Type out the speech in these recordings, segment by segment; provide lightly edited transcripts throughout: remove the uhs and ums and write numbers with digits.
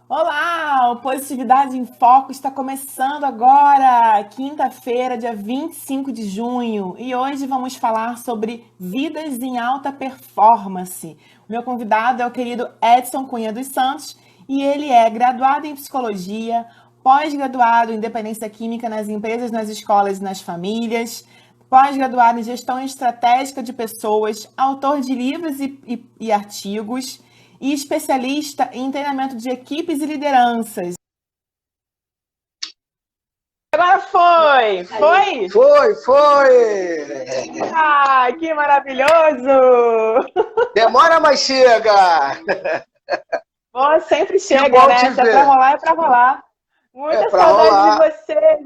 Olá, o Positividade em Foco está começando agora, quinta-feira, dia 25 de junho, e hoje vamos falar sobre vidas em alta performance. O meu convidado é o querido Edson Cunha dos Santos, e ele é graduado em psicologia, pós-graduado em dependência química nas empresas, nas escolas e nas famílias, pós-graduado em gestão estratégica de pessoas, autor de livros e artigos e especialista em treinamento de equipes e lideranças. Agora foi! Foi? Foi! Ah, que maravilhoso! Demora, mas chega! Pô, sempre Que chega, bom te né? Se é pra ver! rolar, é pra rolar. É Muita pra saudade de rolar. você,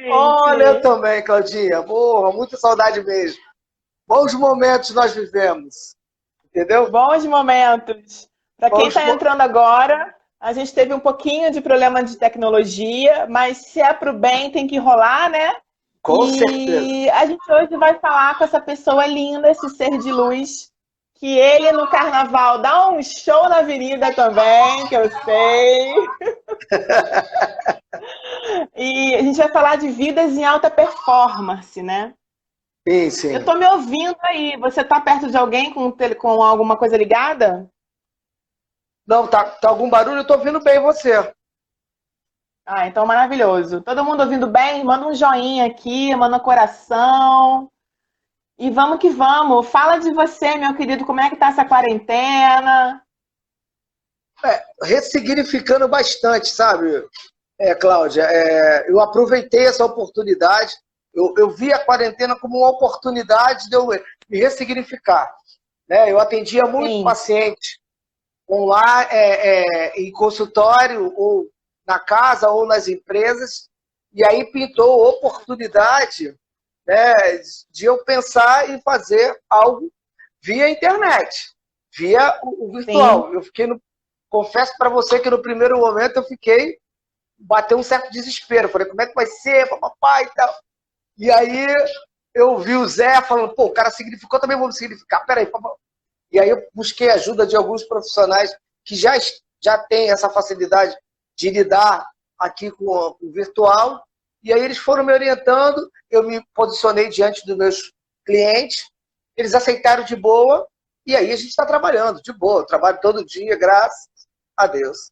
Olha, eu gente! também, Claudinha. Porra, muita saudade mesmo. Bons momentos nós vivemos, entendeu? Bons momentos. Para quem Bons está mo... entrando agora, a gente teve um pouquinho de problema de tecnologia, mas se é para o bem, tem que rolar, né? Com certeza. E a gente hoje vai falar com essa pessoa linda, esse ser de luz, que ele no carnaval dá um show na avenida também, que eu sei. E a gente vai falar de vidas em alta performance, né? Sim, Eu sim. tô me ouvindo aí. Você tá perto de alguém com alguma coisa ligada? Não, tá algum barulho? Eu tô ouvindo bem você. Ah, então maravilhoso. Todo mundo ouvindo bem? Manda um joinha aqui, manda um coração. E vamos que vamos. Fala de você, meu querido, como é que tá essa quarentena? Ressignificando bastante, sabe, Cláudia? Eu aproveitei essa oportunidade. Eu vi a quarentena como uma oportunidade de eu me ressignificar. Né? Eu atendia muito Sim, paciente online, em consultório, ou na casa, ou nas empresas, e aí pintou a oportunidade, né, de eu pensar em fazer algo via internet, via o sim. virtual. Confesso para você que no primeiro momento eu fiquei, bateu um certo desespero, falei, como é que vai ser, papai e tal. E aí eu vi o Zé falando, pô, o cara significou, também vou significar, peraí, papai. E aí eu busquei ajuda de alguns profissionais que já têm essa facilidade de lidar aqui com o virtual. E aí eles foram me orientando, eu me posicionei diante dos meus clientes, eles aceitaram de boa, e aí a gente está trabalhando de boa. Eu trabalho todo dia, graças a Deus.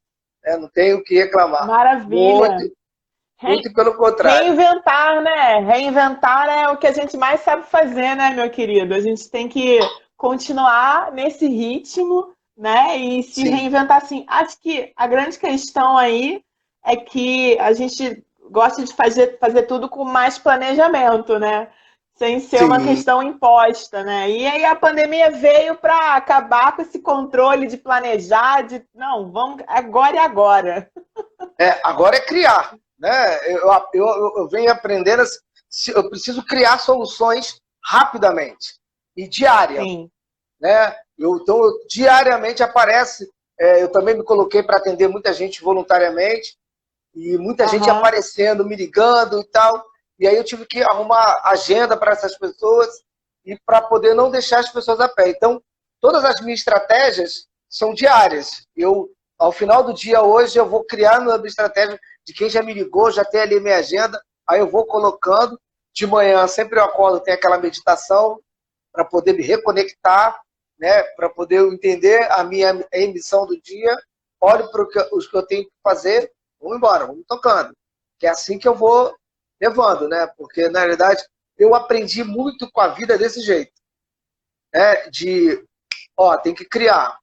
Não tenho o que reclamar. Muito, Maravilha. Re- muito pelo contrário. Reinventar, né? Reinventar é o que a gente mais sabe fazer, né, meu querido? A gente tem que continuar nesse ritmo, né? E se Sim, reinventar assim. Acho que a grande questão aí é que a gente gosta de fazer tudo com mais planejamento, né? Sem ser uma sim. questão imposta, né? E aí a pandemia veio para acabar com esse controle de planejar, de não, vamos agora e agora. Agora é criar. Né? Eu venho aprendendo, eu preciso criar soluções rapidamente e diária. Sim. Né? Então, diariamente aparece, eu também me coloquei para atender muita gente voluntariamente, e muita gente Aham. aparecendo, me ligando e tal. E aí eu tive que arrumar agenda para essas pessoas e para poder não deixar as pessoas a pé. Então, todas as minhas estratégias são diárias. Ao final do dia hoje, eu vou criar uma estratégia de quem já me ligou, já tem ali minha agenda, aí eu vou colocando. De manhã, sempre eu acordo, tem aquela meditação para poder me reconectar, né? Para poder entender a minha emissão do dia, olho para os que eu tenho que fazer, vamos embora, vamos tocando. Que é assim que eu vou levando, né? Porque, na realidade, eu aprendi muito com a vida desse jeito. Né? Tem que criar.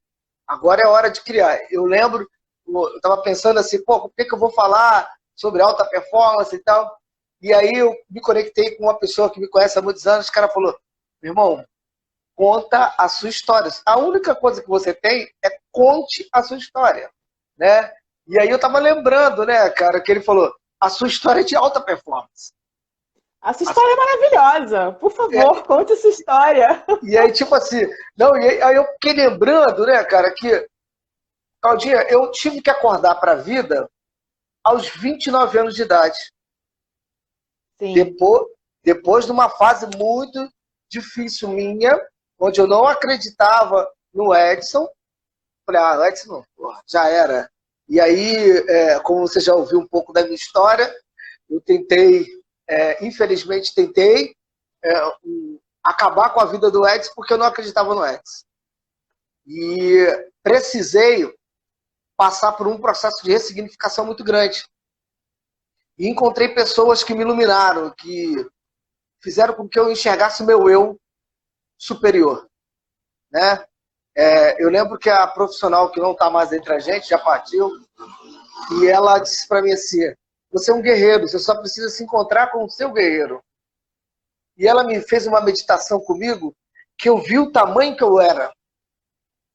Agora é hora de criar. Eu lembro, eu estava pensando assim, pô, por que eu vou falar sobre alta performance e tal? E aí eu me conectei com uma pessoa que me conhece há muitos anos, o cara falou, meu irmão, conta a sua história. A única coisa que você tem é conte a sua história, né? E aí eu tava lembrando, né, cara, que ele falou, a sua história é de alta performance. Essa história é maravilhosa. Por favor, É, conte essa história. e aí, tipo assim, não, e aí eu fiquei lembrando, né, cara, que, Claudinha, eu tive que acordar para a vida aos 29 anos de idade. Sim. Depois, depois de uma fase muito difícil minha, onde eu não acreditava no Edson. Falei, o Edson não, porra, já era. E aí, como você já ouviu um pouco da minha história, eu tentei, infelizmente tentei, acabar com a vida do Edson porque eu não acreditava no Edson. E precisei passar por um processo de ressignificação muito grande. E encontrei pessoas que me iluminaram, que fizeram com que eu enxergasse o meu eu superior, né? Eu lembro que a profissional que não está mais entre a gente, já partiu, e ela disse para mim assim, você é um guerreiro, você só precisa se encontrar com o seu guerreiro. E ela me fez uma meditação comigo, que eu vi o tamanho que eu era.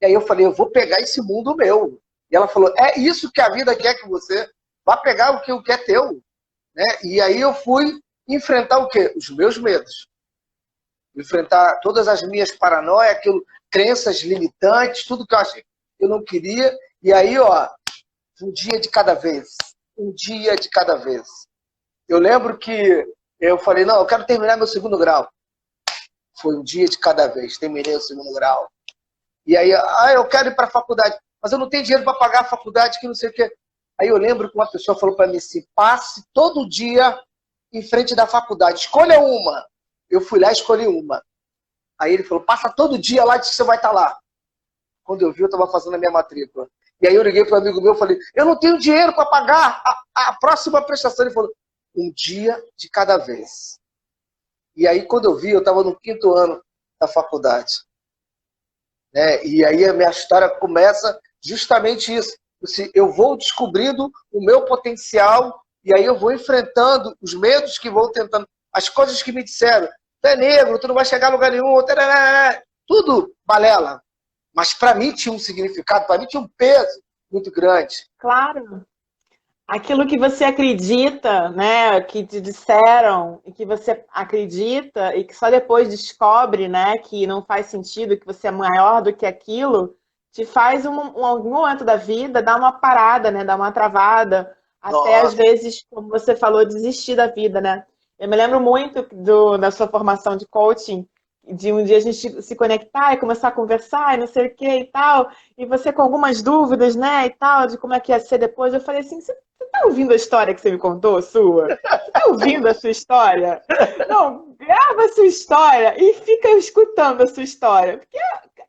E aí eu falei, eu vou pegar esse mundo meu. E ela falou, é isso que a vida quer que você vá pegar o que é teu. Né? E aí eu fui enfrentar o quê? Os meus medos. Enfrentar todas as minhas paranoias, crenças limitantes, tudo que eu achei que eu não queria. E aí, ó, um dia de cada vez. Um dia de cada vez. Eu lembro que eu falei, não, eu quero terminar meu segundo grau. Foi um dia de cada vez. Terminei o segundo grau. E aí, eu quero ir para a faculdade. Mas eu não tenho dinheiro para pagar a faculdade, que não sei o quê. Aí eu lembro que uma pessoa falou para mim assim, passe todo dia em frente da faculdade. Escolha uma. Eu fui lá e escolhi uma. Aí ele falou, passa todo dia lá, diz que você vai estar lá. Quando eu vi, eu estava fazendo a minha matrícula. E aí eu liguei para um amigo meu e falei, eu não tenho dinheiro para pagar a próxima prestação. Ele falou, um dia de cada vez. E aí quando eu vi, eu estava no 5º ano da faculdade. Né? E aí a minha história começa justamente isso. Eu vou descobrindo o meu potencial e aí eu vou enfrentando os medos que vou tentando, as coisas que me disseram, tu é negro, tu não vai chegar a lugar nenhum, tudo balela. Mas para mim tinha um significado, para mim tinha um peso muito grande. Claro. Aquilo que você acredita, né, que te disseram e que você acredita e que só depois descobre, né, que não faz sentido, que você é maior do que aquilo, te faz algum momento da vida dar uma parada, né, dar uma travada, até às Nossa. vezes, como você falou, desistir da vida, né? Eu me lembro muito da sua formação de coaching, de um dia a gente se conectar e começar a conversar e não sei o que e tal, e você com algumas dúvidas, né, e tal, de como é que ia ser depois, eu falei assim, você tá ouvindo a história que você me contou, sua? Você tá ouvindo a sua história? Não, grava a sua história e fica escutando a sua história, porque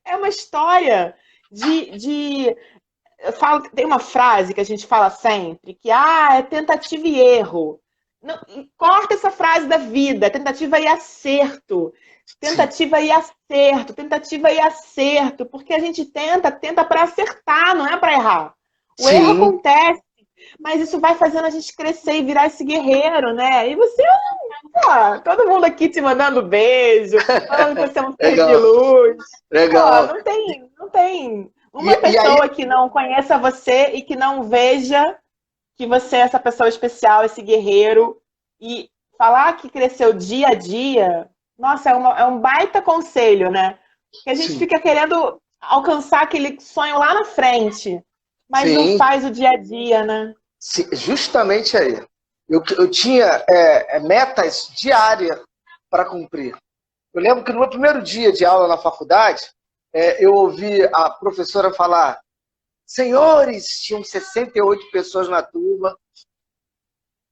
é uma história tem uma frase que a gente fala sempre, que é tentativa e erro. Não, corta essa frase da vida, tentativa e acerto. Tentativa e acerto, tentativa e acerto, porque a gente tenta para acertar, não é para errar. O erro acontece, mas isso vai fazendo a gente crescer e virar esse guerreiro, né? E você, pô, todo mundo aqui te mandando beijo, falando que você é um ser de luz. Legal. Pô, não tem uma pessoa que não conheça você e que não veja que você é essa pessoa especial, esse guerreiro, e falar que cresceu dia a dia, nossa, é um baita conselho, né? Que a gente fica querendo alcançar aquele sonho lá na frente, mas não faz o dia a dia, né? Sim, justamente aí. Eu tinha metas diárias para cumprir. Eu lembro que no meu primeiro dia de aula na faculdade, eu ouvi a professora falar, senhores, tinham 68 pessoas na turma,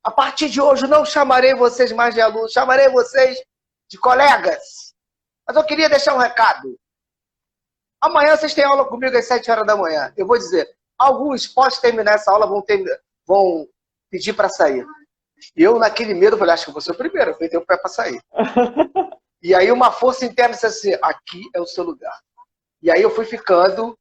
a partir de hoje não chamarei vocês mais de alunos, chamarei vocês de colegas. Mas eu queria deixar um recado. Amanhã vocês têm aula comigo às 7 horas da manhã. Eu vou dizer, alguns, pode terminar essa aula, vão pedir para sair. E eu, naquele medo, falei, acho que eu vou ser o primeiro, eu tenho o pé para sair. E aí uma força interna disse assim, aqui é o seu lugar. E aí eu fui ficando,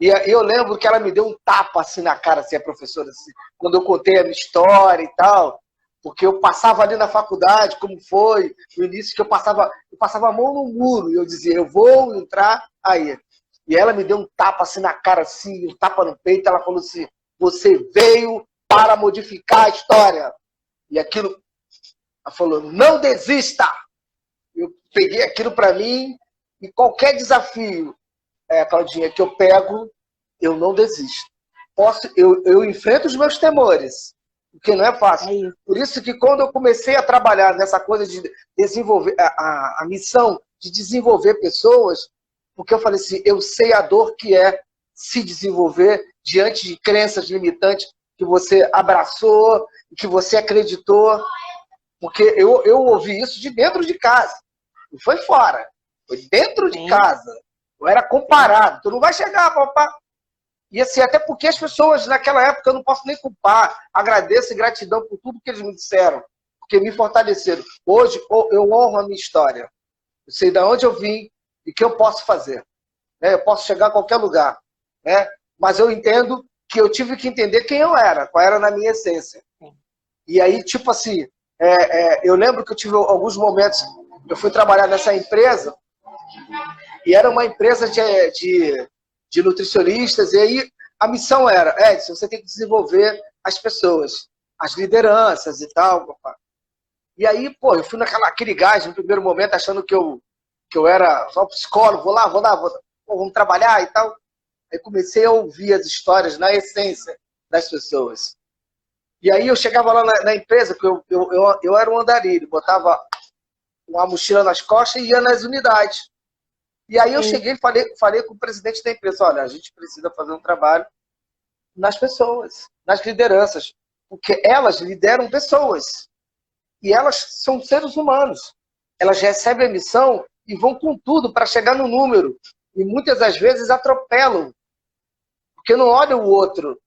e eu lembro que ela me deu um tapa assim na cara, assim, a professora, assim, quando eu contei a minha história e tal, porque eu passava ali na faculdade, como foi, no início que eu passava a mão no muro, e eu dizia, eu vou entrar aí. E ela me deu um tapa assim na cara, assim, um tapa no peito, ela falou assim, você veio para modificar a história. E aquilo, ela falou, não desista! Eu peguei aquilo para mim, e qualquer desafio, Claudinha, que eu pego, eu não desisto. Eu enfrento os meus temores, porque não é fácil. Por isso que quando eu comecei a trabalhar nessa coisa de desenvolver, a missão de desenvolver pessoas, porque eu falei assim, eu sei a dor que é se desenvolver diante de crenças limitantes que você abraçou, que você acreditou. Porque eu ouvi isso de dentro de casa. Não foi fora. Foi dentro de casa. Eu era comparado. Tu não vai chegar, papá. E assim, até porque as pessoas naquela época eu não posso nem culpar. Agradeço e gratidão por tudo que eles me disseram. Porque me fortaleceram. Hoje eu honro a minha história. Eu sei de onde eu vim e o que eu posso fazer. Eu posso chegar a qualquer lugar. Mas eu entendo que eu tive que entender quem eu era, qual era na minha essência. E aí, tipo assim, eu lembro que eu tive alguns momentos, eu fui trabalhar nessa empresa, e era uma empresa de nutricionistas, e aí a missão era, Edson, você tem que desenvolver as pessoas, as lideranças e tal, papai. E aí, pô, eu fui naquele gás no primeiro momento, achando que eu era só psicólogo, vou lá, vamos trabalhar e tal. Aí comecei a ouvir as histórias na essência das pessoas. E aí eu chegava lá na empresa, que eu era um andarilho, botava uma mochila nas costas e ia nas unidades. E aí eu cheguei e falei com o presidente da empresa, olha, a gente precisa fazer um trabalho nas pessoas, nas lideranças, porque elas lideram pessoas. E elas são seres humanos. Elas recebem a missão e vão com tudo para chegar no número. E muitas das vezes atropelam, porque não olham o outro.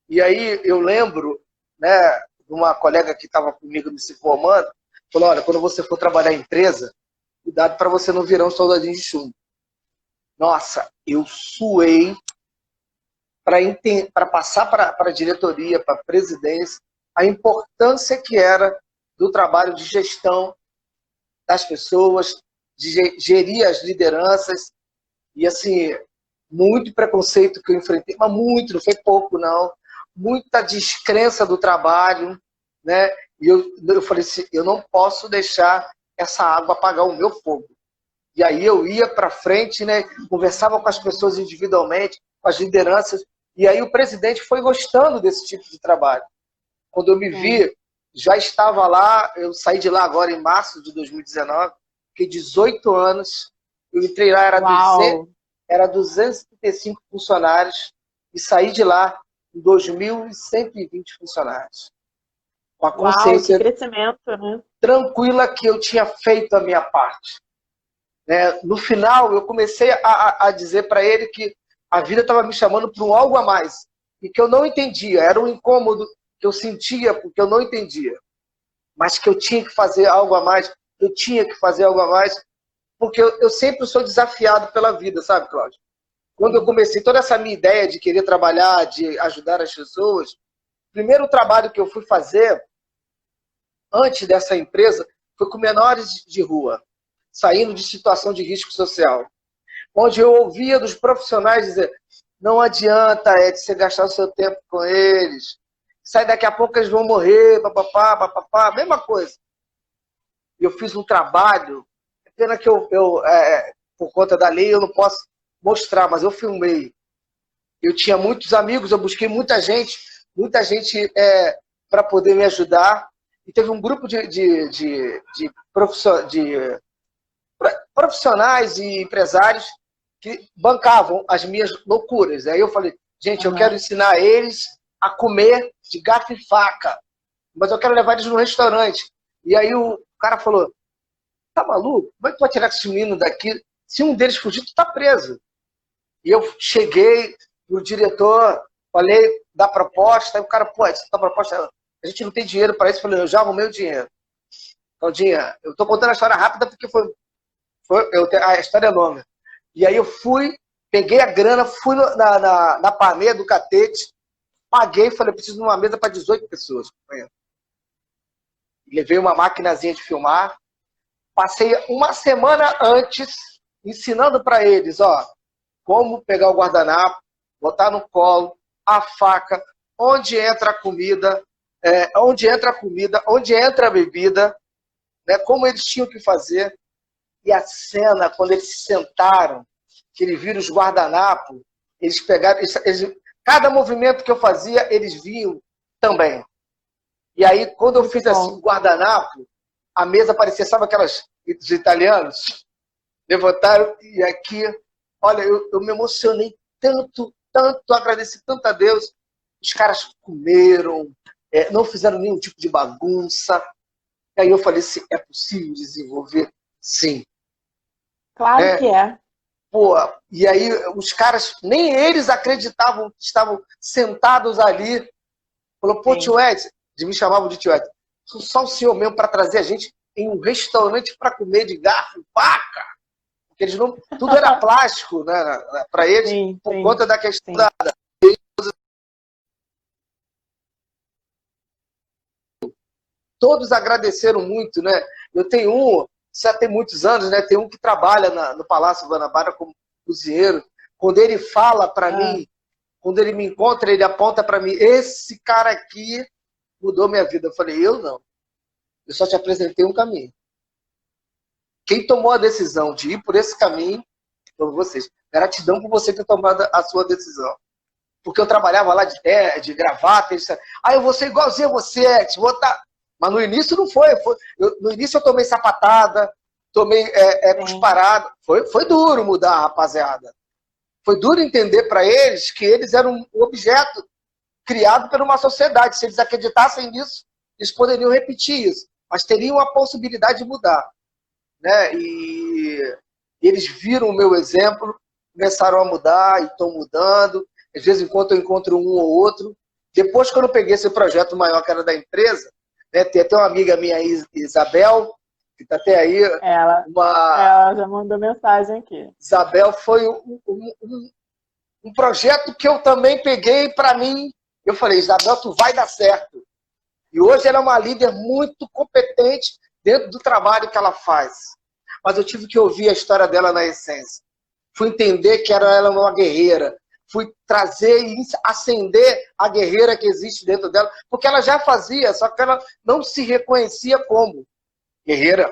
E aí eu lembro, de uma colega que estava comigo me se formando, falou, olha, quando você for trabalhar em empresa, cuidado para você não virar um soldadinho de chumbo. Nossa, eu suei para passar para a diretoria, para a presidência, a importância que era do trabalho de gestão das pessoas, de gerir as lideranças. E assim, muito preconceito que eu enfrentei, mas muito, não foi pouco não, muita descrença do trabalho, E eu falei assim, eu não posso deixar essa água apagar o meu fogo. E aí eu ia para frente, conversava com as pessoas individualmente, com as lideranças, e aí o presidente foi gostando desse tipo de trabalho. Quando eu me vi, já estava lá, eu saí de lá agora em março de 2019, fiquei 18 anos, eu entrei lá, era 235 funcionários, e saí de lá em 2.120 funcionários. Com a consciência que crescimento, né? Tranquila que eu tinha feito a minha parte. No final, eu comecei a dizer para ele que a vida estava me chamando para um algo a mais, e que eu não entendia, era um incômodo que eu sentia porque eu não entendia, mas que eu tinha que fazer algo a mais, porque eu sempre sou desafiado pela vida, sabe, Cláudio? Quando eu comecei toda essa minha ideia de querer trabalhar, de ajudar as pessoas, o primeiro trabalho que eu fui fazer antes dessa empresa foi com menores de rua, saindo de situação de risco social, onde eu ouvia dos profissionais dizer, não adianta, você gastar o seu tempo com eles, sai daqui a pouco eles vão morrer, papapá, mesma coisa. Eu fiz um trabalho, pena que por conta da lei, eu não posso mostrar, mas eu filmei. Eu tinha muitos amigos, eu busquei muita gente para poder me ajudar, e teve um grupo de profissionais e empresários que bancavam as minhas loucuras. Aí eu falei, gente, eu quero ensinar eles a comer de garfo e faca, mas eu quero levar eles no restaurante. E aí o cara falou, tá maluco? Como é que tu vai tirar esse menino daqui? Se um deles fugir, tu tá preso. E eu cheguei pro diretor, falei da proposta, e o cara, pô, essa proposta, a gente não tem dinheiro para isso. Eu falei, eu já arrumei o dinheiro. Claudinha, eu tô contando a história rápida porque a história é longa. E aí eu fui, peguei a grana, fui na paneia do catete, paguei, falei, preciso de uma mesa para 18 pessoas. Levei uma maquinazinha de filmar, passei uma semana antes ensinando para eles, como pegar o guardanapo, botar no colo, a faca, onde entra a comida, onde entra a bebida, como eles tinham que fazer. E a cena, quando eles se sentaram, que eles viram os guardanapos, eles pegaram, cada movimento que eu fazia, eles viam também. E aí, quando eu fiz assim, o guardanapo, a mesa parecia, sabe aquelas dos italianos? Levantaram e aqui, olha, eu me emocionei tanto agradeci tanto a Deus. Os caras comeram, não fizeram nenhum tipo de bagunça. E aí eu falei assim, é possível desenvolver? Sim. Claro que é. Pô, e aí os caras, nem eles acreditavam que estavam sentados ali. Falou, pô, Sim. tio Ed, de me chamavam de tio Ed, só o senhor mesmo para trazer a gente em um restaurante para comer de garfo e faca. Porque eles não, tudo era plástico, né, para eles, Sim, por sim, conta da questão sim. Todos agradeceram muito, né? Eu tenho já tem muitos anos, né? Tem um que trabalha no Palácio Guanabara como cozinheiro. Quando ele fala para Ah, mim, quando ele me encontra, ele aponta para mim, esse cara aqui mudou minha vida. Eu falei, eu não. Eu só te apresentei um caminho. Quem tomou a decisão de ir por esse caminho foram vocês. Gratidão por você ter tomado a sua decisão. Porque eu trabalhava lá de gravata, eles disseram, eu vou ser igualzinho a você, te botar. Mas no início não foi. No início eu tomei sapatada, tomei sim. cusparada. Foi duro mudar, rapaziada. Foi duro entender para eles que eles eram um objeto criado por uma sociedade. Se eles acreditassem nisso, eles poderiam repetir isso. Mas teriam a possibilidade de mudar. Né? E eles viram o meu exemplo, começaram a mudar e estão mudando. Às vezes, enquanto eu encontro um ou outro. Depois, quando eu peguei esse projeto maior que era da empresa, né, tem até uma amiga minha, Isabel, que está até aí. Ela, ela já mandou mensagem aqui. Isabel foi um projeto que eu também peguei para mim. Eu falei, Isabel, tu vai dar certo. E hoje ela é uma líder muito competente dentro do trabalho que ela faz. Mas eu tive que ouvir a história dela na essência. Fui entender que ela era uma guerreira. Fui trazer e acender a guerreira que existe dentro dela. Porque ela já fazia, só que ela não se reconhecia como guerreira.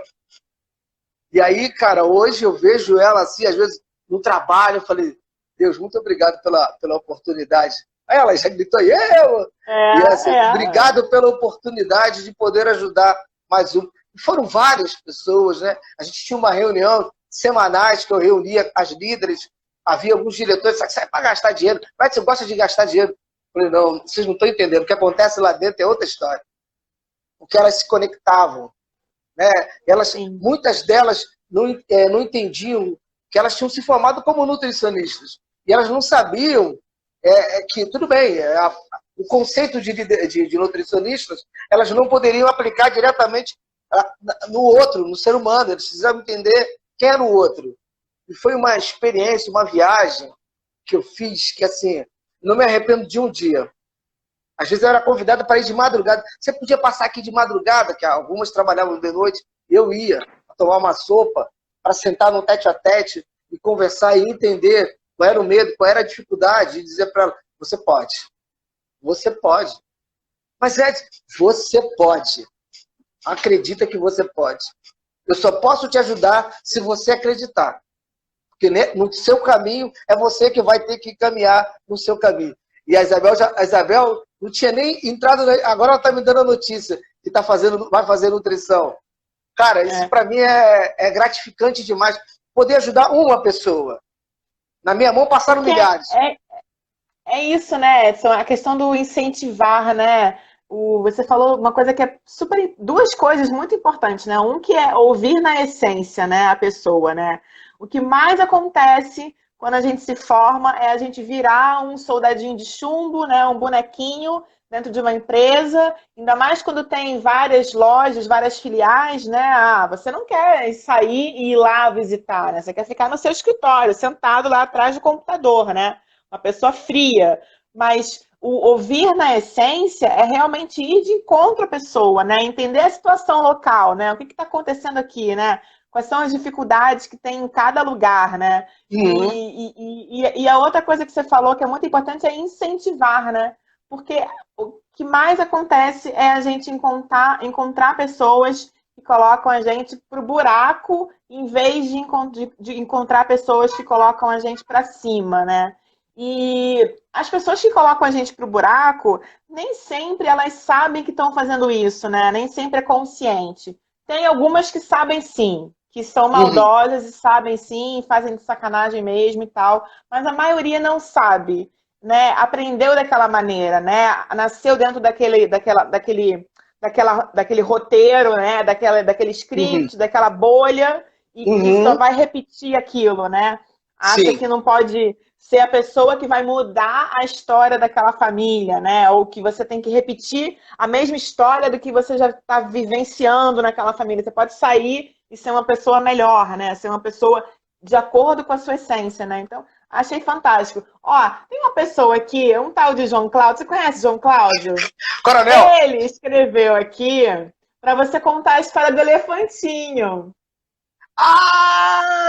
E aí, cara, hoje eu vejo ela assim, às vezes, no trabalho, eu falei, Deus, muito obrigado pela oportunidade. Aí ela já gritou, eu! E assim, obrigado pela oportunidade de poder ajudar mais um. E foram várias pessoas, né? A gente tinha uma reunião semanais que eu reunia as líderes, havia alguns diretores, que sai para gastar dinheiro. Mas você gosta de gastar dinheiro? Eu falei, não, vocês não estão entendendo. O que acontece lá dentro é outra história. Porque elas se conectavam, né? Sim. Muitas delas não entendiam que elas tinham se formado como nutricionistas. E elas não sabiam que, tudo bem, o conceito de nutricionistas, elas não poderiam aplicar diretamente no outro, no ser humano. Eles precisavam entender quem era o outro. E foi uma experiência, uma viagem que eu fiz que, assim, não me arrependo de um dia. Às vezes eu era convidado para ir de madrugada. Você podia passar aqui de madrugada, que algumas trabalhavam de noite. Eu ia tomar uma sopa para sentar no tete-a-tete e conversar e entender qual era o medo, qual era a dificuldade, e dizer para ela, você pode. Você pode. Mas, Ed, você pode. Acredita que você pode. Eu só posso te ajudar se você acreditar. Porque no seu caminho, é você que vai ter que caminhar no seu caminho. E a Isabel não tinha nem entrado, agora ela está me dando a notícia que vai fazer nutrição. Cara, isso para mim é gratificante demais. Poder ajudar uma pessoa. Na minha mão passaram Porque milhares. é isso, né, Edson? A questão do incentivar, né? Você falou uma coisa que é super. Duas coisas muito importantes, né? Um que é ouvir na essência, né? A pessoa, né? O que mais acontece quando a gente se forma é a gente virar um soldadinho de chumbo, né? Um bonequinho dentro de uma empresa, ainda mais quando tem várias lojas, várias filiais, né? Você não quer sair e ir lá visitar, né? Você quer ficar no seu escritório, sentado lá atrás do computador, né? Uma pessoa fria. Mas o ouvir na essência é realmente ir de encontro à pessoa, né? Entender a situação local, né? O que está acontecendo aqui, né? Quais são as dificuldades que tem em cada lugar, né? Uhum. E a outra coisa que você falou que é muito importante é incentivar, né? Porque o que mais acontece é a gente encontrar pessoas que colocam a gente pro buraco em vez de encontrar pessoas que colocam a gente para cima, né? E as pessoas que colocam a gente pro buraco, nem sempre elas sabem que estão fazendo isso, né? Nem sempre é consciente. Tem algumas que sabem sim, que são Uhum. maldosas e sabem sim, fazem de sacanagem mesmo e tal, mas a maioria não sabe. né, aprendeu daquela maneira, né, nasceu dentro daquele roteiro, né, daquele Uhum. script, daquela bolha, e que só Uhum. vai repetir aquilo, né? Acha Sim. que não pode ser a pessoa que vai mudar a história daquela família, né? Ou que você tem que repetir a mesma história do que você já está vivenciando naquela família. Você pode sair e ser uma pessoa melhor, né? Ser uma pessoa de acordo com a sua essência, né? Então, achei fantástico. Ó, tem uma pessoa aqui, um tal de João Cláudio. Você conhece João Cláudio? Coronel, Ele escreveu aqui para você contar a história do elefantinho.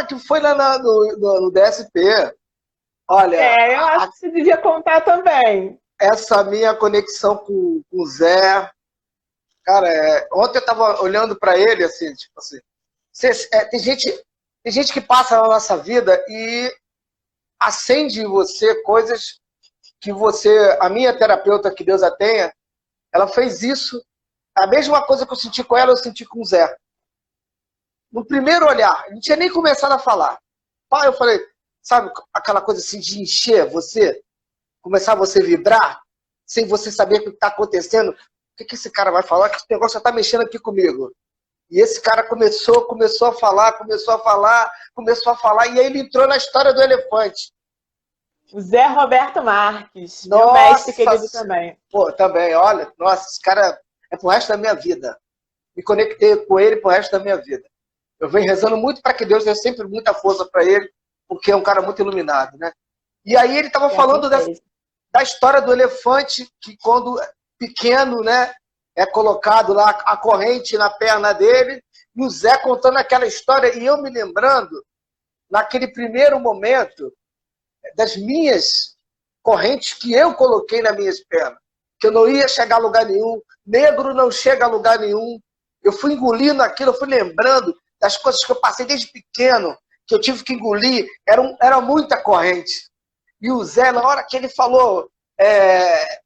que foi lá no DSP. Olha, Eu acho que você devia contar também. essa minha conexão com o Zé, cara, ontem eu tava olhando para ele assim, tipo assim, tem gente que passa na nossa vida e acende em você coisas que você, a minha terapeuta, que Deus a tenha, ela fez isso. A mesma coisa que eu senti com ela, eu senti com o Zé. No primeiro olhar, não tinha nem começado a falar. Pai, eu falei, sabe aquela coisa assim de encher você, começar você a vibrar, sem você saber o que está acontecendo? O que esse cara vai falar? Que esse negócio já está mexendo aqui comigo. E esse cara começou a falar, e aí ele entrou na história do elefante. O Zé Roberto Marques, meu mestre Nossa, querido também. pô, também, olha, nossa, esse cara é pro resto da minha vida. Me conectei com ele pro resto da minha vida. Eu venho rezando muito para que Deus dê sempre muita força para ele, porque é um cara muito iluminado, né? E aí ele estava Que assim falando seja. da história do elefante, que quando pequeno, né, é colocado lá a corrente na perna dele, e o Zé contando aquela história, e eu me lembrando, naquele primeiro momento, das minhas correntes que eu coloquei nas minhas pernas, que eu não ia chegar a lugar nenhum, negro não chega a lugar nenhum. Eu fui engolindo aquilo, eu fui lembrando das coisas que eu passei desde pequeno, que eu tive que engolir, era muita corrente. E o Zé, na hora que ele falou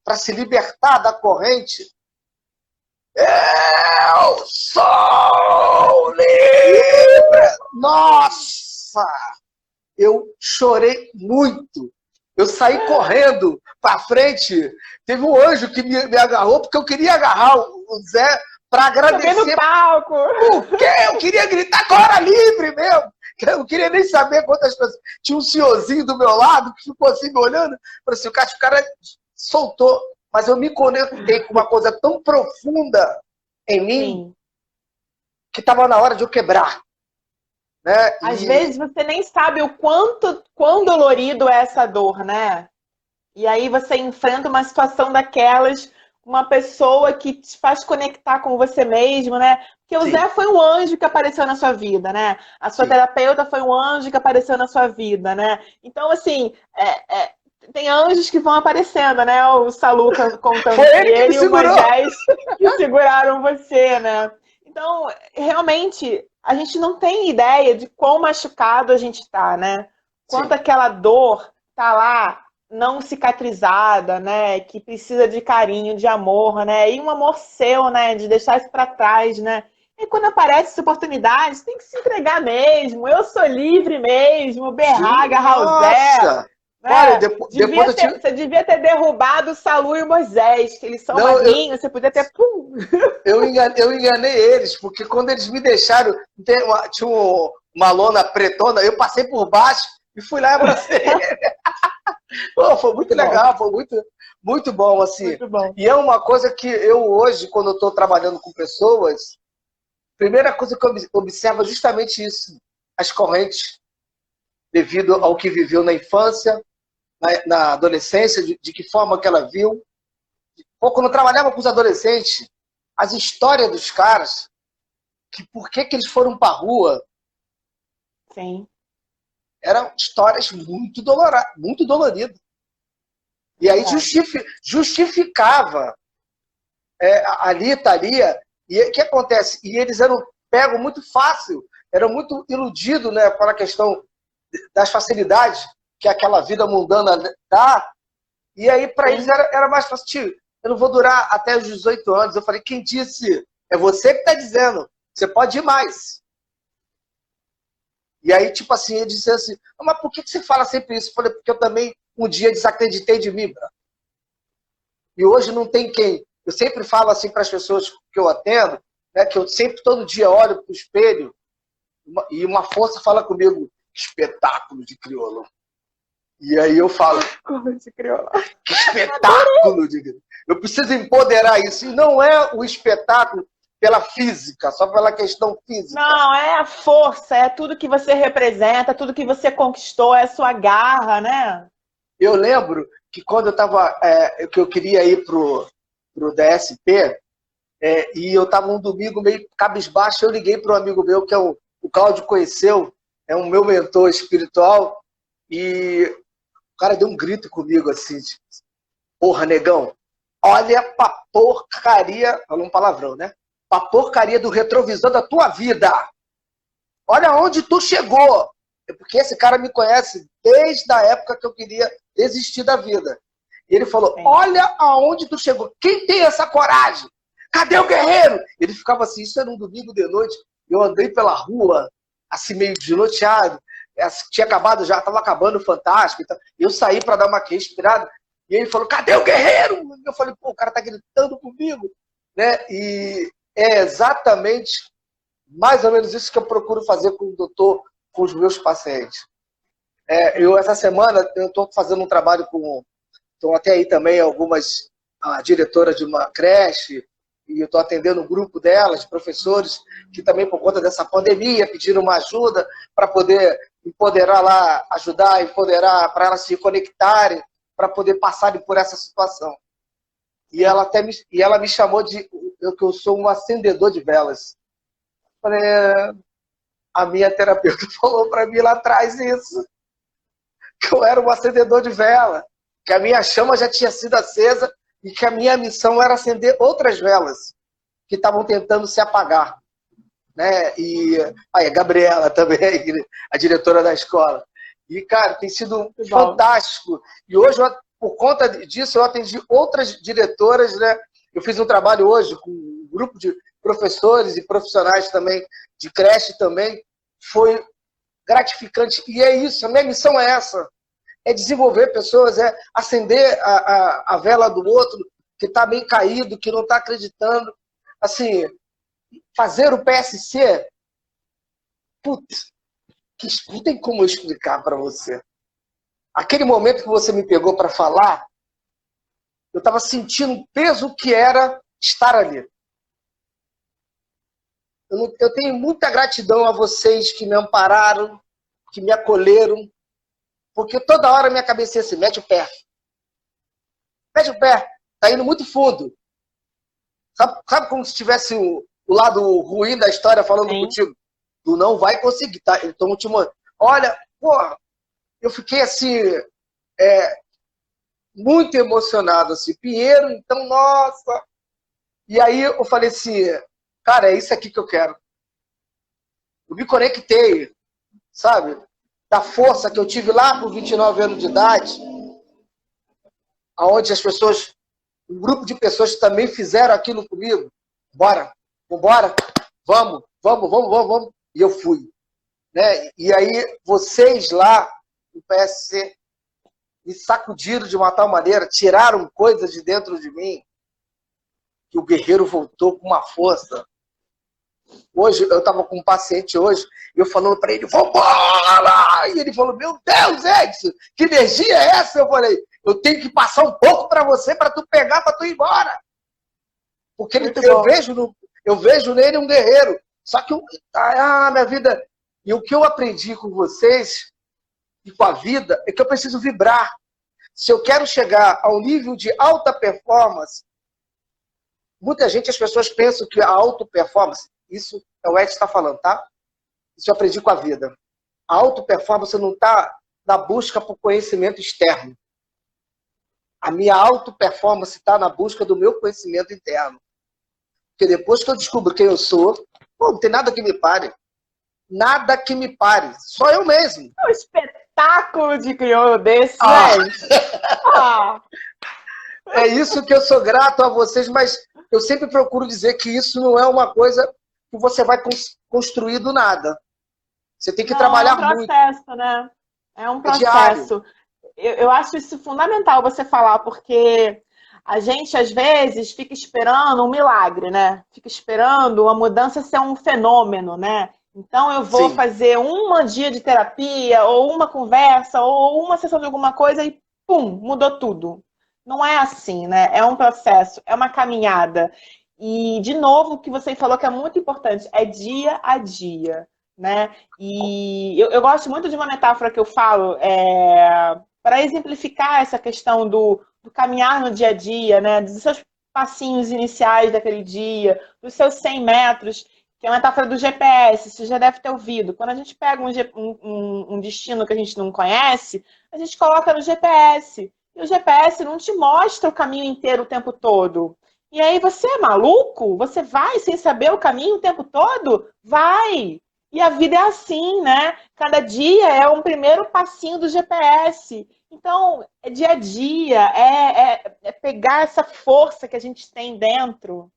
para se libertar da corrente, eu sou livre! Nossa! Eu chorei muito. Eu saí correndo para frente. Teve um anjo que me agarrou, porque eu queria agarrar o Zé para Também no agradecer. palco. O quê? Eu queria gritar agora livre mesmo. Eu não queria nem saber quantas pessoas. Tinha um senhorzinho do meu lado que ficou assim me olhando. Falei assim, o cara soltou. Mas eu me conectei com uma coisa tão profunda em mim Sim. que estava na hora de eu quebrar. Né? Às vezes você nem sabe quão dolorido é essa dor, né? E aí você enfrenta uma situação daquelas, uma pessoa que te faz conectar com você mesmo, né? Porque o Sim, Zé foi um anjo que apareceu na sua vida, né? A sua sim. terapeuta foi um anjo que apareceu na sua vida, né? Então, assim, tem anjos que vão aparecendo, né? O Saluca contando Foi que ele que me ele e o segurou. Moisés que seguraram você, né? Então, realmente, a gente não tem ideia de quão machucado a gente tá, né? Quanto Sim. aquela dor tá lá não cicatrizada, né? Que precisa de carinho, de amor, né? E um amor seu, né? De deixar isso para trás, né? E quando aparece essa oportunidade, você tem que se entregar mesmo. Eu sou livre mesmo, berrar, agarrar o Zé, Nossa! Olha, né? depois eu tive. Você devia ter derrubado o Salu e o Moisés, que eles são Não, maguinhos, você podia ter. Pum! eu enganei eles, porque quando eles me deixaram, tinha uma lona pretona, eu passei por baixo e fui lá e abracei ele. Pô, foi muito Muito bom, legal, foi muito, muito bom, assim. muito bom. E é uma coisa que eu hoje, quando eu estou trabalhando com pessoas, a primeira coisa que eu observo é justamente isso. As correntes, devido ao que viveu na infância, na adolescência, de que forma que ela viu. Pô, quando eu trabalhava com os adolescentes, as histórias dos caras, que por que eles foram para a rua, Sim. eram histórias muito doloridas. E aí Verdade. justificava ali, estaria. E o que acontece? E eles eram pegos muito fácil, eram muito iludidos, né, pela questão das facilidades que aquela vida mundana dá. E aí, para eles, era mais fácil. Tio, eu não vou durar até os 18 anos. Eu falei, quem disse? É você que está dizendo. Você pode ir mais. E aí, tipo assim, ele disse assim, mas por que você fala sempre isso? Eu falei, porque eu também um dia desacreditei de mim, bro. E hoje não tem quem. Eu sempre falo assim para as pessoas que eu atendo, né, que eu sempre, todo dia, olho para o espelho e uma força fala comigo, espetáculo de crioulo. E aí eu falo, que espetáculo de crioulo. Eu preciso empoderar isso. E não é o espetáculo pela física, só pela questão física. Não, é a força, é tudo que você representa, tudo que você conquistou, é a sua garra, né? Eu lembro que quando eu estava, que eu queria ir pro DSP, e eu estava um domingo meio cabisbaixo, eu liguei para um amigo meu, que é o Cláudio conheceu, é um meu mentor espiritual, e o cara deu um grito comigo assim, tipo, porra, negão, olha pra porcaria, falou um palavrão, né? Pra porcaria do retrovisor da tua vida. Olha onde tu chegou. Porque esse cara me conhece desde a época que eu queria desistir da vida. E ele falou, olha aonde tu chegou. Quem tem essa coragem? Cadê o guerreiro? Ele ficava assim, isso era um domingo de noite. Eu andei pela rua, assim, meio desnorteado. Tinha acabado já, estava acabando o Fantástico. Então, eu saí para dar uma respirada. E ele falou, cadê o guerreiro? Eu falei, pô, o cara tá gritando comigo. Né? E é exatamente mais ou menos isso que eu procuro fazer com o doutor, com os meus pacientes. Essa semana, eu estou fazendo um trabalho com... Estão até aí também algumas diretoras de uma creche, e eu estou atendendo um grupo delas, de professores, que também, por conta dessa pandemia, pediram uma ajuda para poder empoderar lá, ajudar a empoderar, para elas se conectarem, para poder passarem por essa situação. E ela me chamou de que eu sou um acendedor de velas. Falei, a minha terapeuta falou para mim lá atrás isso, que eu era um acendedor de vela, que a minha chama já tinha sido acesa e que a minha missão era acender outras velas que estavam tentando se apagar. Né? E aí, a Gabriela também, a diretora da escola. E, cara, tem sido fantástico. E hoje, por conta disso, eu atendi outras diretoras, né? Eu fiz um trabalho hoje com um grupo de professores e profissionais também, de creche também. Foi gratificante. E é isso, a minha missão é essa. É desenvolver pessoas, é acender a vela do outro que está bem caído, que não está acreditando. Assim, fazer o PSC, putz, não tem como eu explicar para você. Aquele momento que você me pegou para falar, eu estava sentindo o peso que era estar ali. Eu tenho muita gratidão a vocês que me ampararam, que me acolheram, porque toda hora minha cabeça assim, mete o pé. Mete o pé, tá indo muito fundo. Sabe como se tivesse o lado ruim da história falando contigo? Tu não vai conseguir, tá? Então, olha, porra, eu fiquei assim, muito emocionado, assim, Pinheiro, então, nossa. E aí eu falei assim, cara, é isso aqui que eu quero. Eu me conectei, sabe? Da força que eu tive lá por 29 anos de idade, onde as pessoas, um grupo de pessoas também fizeram aquilo comigo. Bora, vambora, vamos. E eu fui. Né? E aí, vocês lá, no PSC, me sacudiram de uma tal maneira, tiraram coisas de dentro de mim, que o guerreiro voltou com uma força. Hoje, eu estava com um paciente hoje, e eu falando para ele, vambora! E ele falou, meu Deus, Edson, que energia é essa? Eu falei, eu tenho que passar um pouco para você, para tu pegar, para tu ir embora. Porque eu vejo nele um guerreiro. Só que, minha vida... E o que eu aprendi com vocês e com a vida é que eu preciso vibrar. Se eu quero chegar ao nível de alta performance, muita gente, as pessoas pensam que a alta performance, isso é o Ed que está falando, tá? Isso eu aprendi com a vida. A alta performance não está na busca por conhecimento externo. A minha alta performance está na busca do meu conhecimento interno. Porque depois que eu descubro quem eu sou, não tem nada que me pare. Nada que me pare. Só eu mesmo. Um espetáculo de crioulo desse, né? É isso que eu sou grato a vocês, mas eu sempre procuro dizer que isso não é uma coisa que você vai construir do nada. Você tem que trabalhar muito. É um processo, né? É um processo. eu acho isso fundamental você falar, porque a gente, às vezes, fica esperando um milagre, né? Fica esperando a mudança ser um fenômeno, né? Então, eu vou Sim. fazer um dia de terapia, ou uma conversa, ou uma sessão de alguma coisa e, pum, mudou tudo. Não é assim, né? É um processo, é uma caminhada. E, de novo, o que você falou que é muito importante, é dia a dia, né? E eu gosto muito de uma metáfora que eu falo, para exemplificar essa questão do caminhar no dia a dia, né? Dos seus passinhos iniciais daquele dia, dos seus 100 metros, que é a metáfora do GPS, você já deve ter ouvido. Quando a gente pega um destino que a gente não conhece, a gente coloca no GPS. E o GPS não te mostra o caminho inteiro o tempo todo. E aí você é maluco? Você vai sem saber o caminho o tempo todo? Vai! E a vida é assim, né? Cada dia é um primeiro passinho do GPS. Então, é dia a dia, é pegar essa força que a gente tem dentro,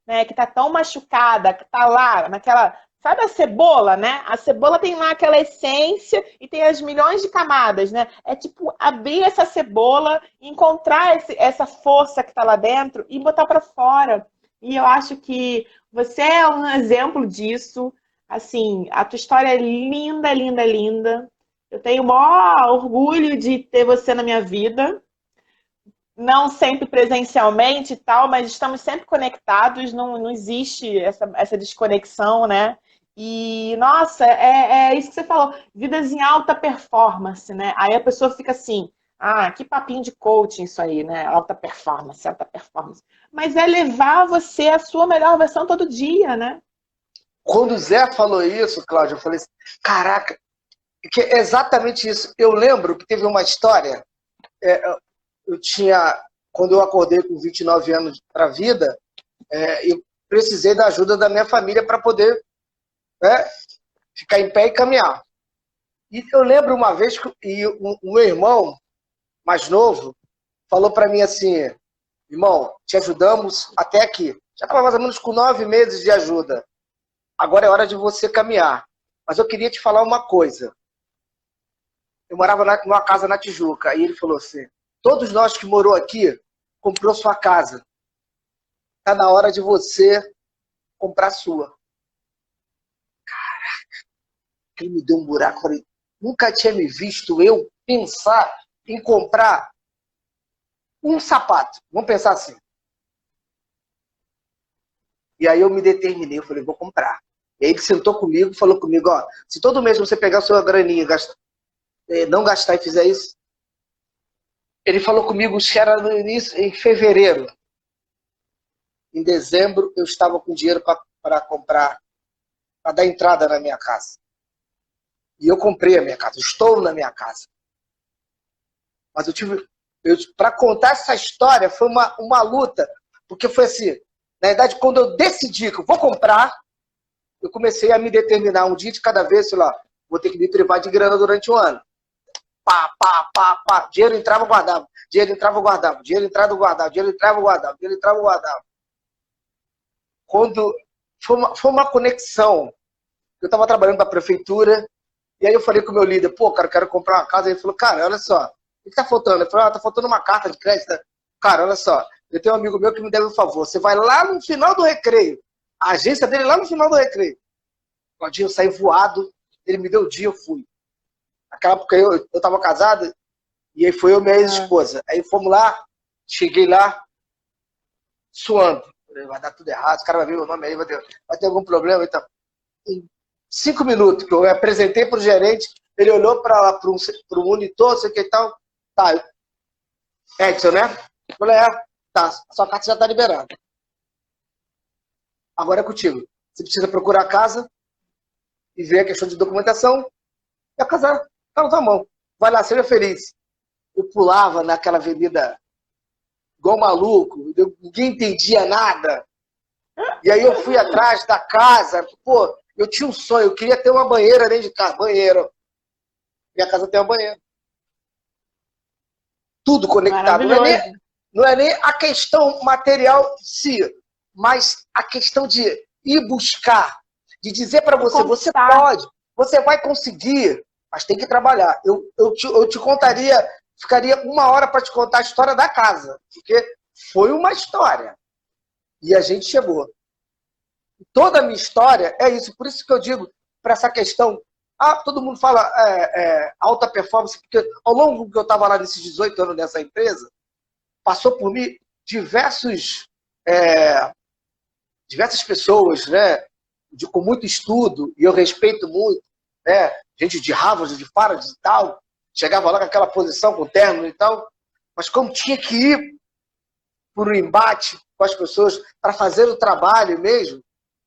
né? Que tá tão machucada, que tá lá naquela. Sabe a cebola, né? A cebola tem lá aquela essência e tem as milhões de camadas, né? É tipo abrir essa cebola, encontrar essa força que tá lá dentro e botar para fora. E eu acho que você é um exemplo disso. Assim, a tua história é linda, linda, linda. Eu tenho o maior orgulho de ter você na minha vida. Não sempre presencialmente e tal, mas estamos sempre conectados, não existe essa desconexão, né? E, nossa, é isso que você falou, vidas em alta performance, né? Aí a pessoa fica assim, ah, que papinho de coaching isso aí, né? Alta performance, alta performance. Mas é levar você à sua melhor versão todo dia, né? Quando o Zé falou isso, Cláudio, eu falei assim, caraca, que é exatamente isso. Eu lembro que teve uma história, eu tinha, quando eu acordei com 29 anos para a vida, eu precisei da ajuda da minha família para poder, né, ficar em pé e caminhar. E eu lembro uma vez que o meu irmão mais novo falou para mim assim, irmão, te ajudamos até aqui. Já estava mais ou menos com 9 meses de ajuda. Agora é hora de você caminhar. Mas eu queria te falar uma coisa. Eu morava numa casa na Tijuca, e ele falou assim, todos nós que morou aqui, comprou sua casa. Está na hora de você comprar a sua. Ele me deu um buraco. Eu falei, nunca tinha me visto eu pensar em comprar um sapato. Vamos pensar assim. E aí eu me determinei, eu falei, vou comprar. E aí ele sentou comigo, falou comigo, ó, se todo mês você pegar a sua graninha, não gastar e fizer isso, ele falou comigo, que era no início, em fevereiro. Em dezembro, eu estava com dinheiro para comprar, para dar entrada na minha casa. E eu comprei a minha casa, estou na minha casa. Mas para contar essa história, foi uma luta, porque foi assim, na verdade, quando eu decidi que eu vou comprar, eu comecei a me determinar um dia de cada vez, sei lá, vou ter que me privar de grana durante um ano. Pá, pá, pá, pá. Dinheiro entrava, guardava. Dinheiro entrava, guardava. Dinheiro entrava, guardava. Dinheiro entrava, guardava. Dinheiro entrava, guardava. Quando foi uma conexão. Eu estava trabalhando para a prefeitura, e aí eu falei com o meu líder, pô, cara, eu quero comprar uma casa. Ele falou, cara, olha só, o que está faltando? Eu falei, tá faltando uma carta de crédito. Cara, olha só, eu tenho um amigo meu que me deve um favor. Você vai lá no final do recreio. A agência dele lá no final do recreio. O dia eu saí voado, ele me deu o dia, eu fui. Naquela época eu estava casado, e aí foi eu e minha ex-esposa. Aí fomos lá, cheguei lá, suando. Falei, vai dar tudo errado, os caras vão ver meu nome aí, vai ter algum problema. Então, em 5 minutos que eu apresentei para o gerente, ele olhou para o monitor, sei o que e tal. Tá, Edson, né? Eu falei, tá, a sua carta já está liberada. Agora é contigo. Você precisa procurar a casa e ver a questão de documentação, e a casa está na tua mão. Vai lá, seja feliz. Eu pulava naquela avenida igual maluco, ninguém entendia nada. E aí eu fui atrás da casa, pô, eu tinha um sonho, eu queria ter uma banheira dentro de casa, banheiro. Minha casa tem uma banheira. Tudo conectado. Não é nem a questão material em si, mas a questão de ir buscar, de dizer para você, você pode, você vai conseguir, mas tem que trabalhar. Eu te contaria ficaria 1 hora para te contar a história da casa, porque foi uma história. E a gente chegou. Toda a minha história é isso. Por isso que eu digo, para essa questão, todo mundo fala alta performance, porque ao longo que eu estava lá nesses 18 anos nessa empresa, passou por mim diversas pessoas, né, com muito estudo, e eu respeito muito, né, gente de Harvard, de Harvard e tal, chegava lá com aquela posição, com terno e tal, mas como tinha que ir por um embate com as pessoas para fazer o trabalho mesmo,